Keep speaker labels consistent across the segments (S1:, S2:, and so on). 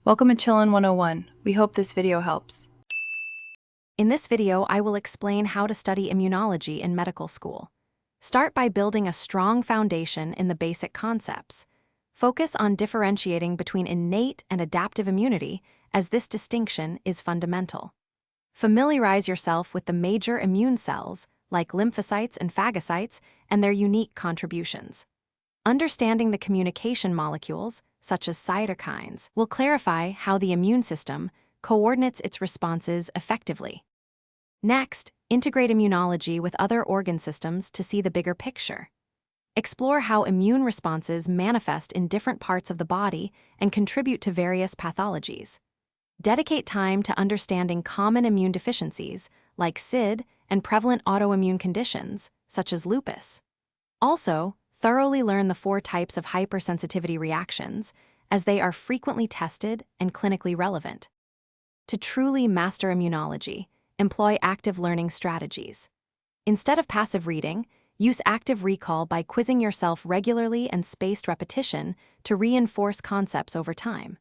S1: Welcome to Chillin' 101. We hope this video helps.
S2: In this video, I will explain how to study immunology in medical school. Start by building a strong foundation in the basic concepts. Focus on differentiating between innate and adaptive immunity, as this distinction is fundamental. Familiarize yourself with the major immune cells, like lymphocytes and phagocytes, and their unique contributions. Understanding the communication molecules, such as cytokines, will clarify how the immune system coordinates its responses effectively. Next, integrate immunology with other organ systems to see the bigger picture. Explore how immune responses manifest in different parts of the body and contribute to various pathologies. Dedicate time to understanding common immune deficiencies, like SID, and prevalent autoimmune conditions, such as lupus. Also, thoroughly learn the 4 types of hypersensitivity reactions, as they are frequently tested and clinically relevant. To truly master immunology, employ active learning strategies. Instead of passive reading, use active recall by quizzing yourself regularly and spaced repetition to reinforce concepts over time.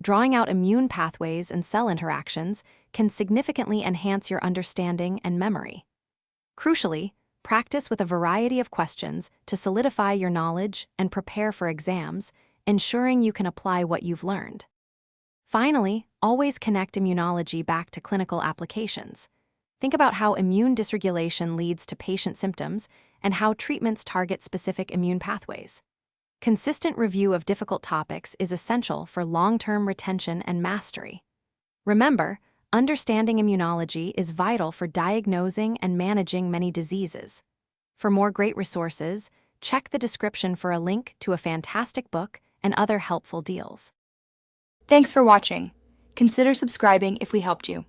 S2: Drawing out immune pathways and cell interactions can significantly enhance your understanding and memory. Crucially, practice with a variety of questions to solidify your knowledge and prepare for exams, ensuring you can apply what you've learned. Finally, always connect immunology back to clinical applications. Think about how immune dysregulation leads to patient symptoms and how treatments target specific immune pathways. Consistent review of difficult topics is essential for long-term retention and mastery. Remember, understanding immunology is vital for diagnosing and managing many diseases. For more great resources, check the description for a link to a fantastic book and other helpful deals.
S3: Thanks for watching. Consider subscribing if we helped you.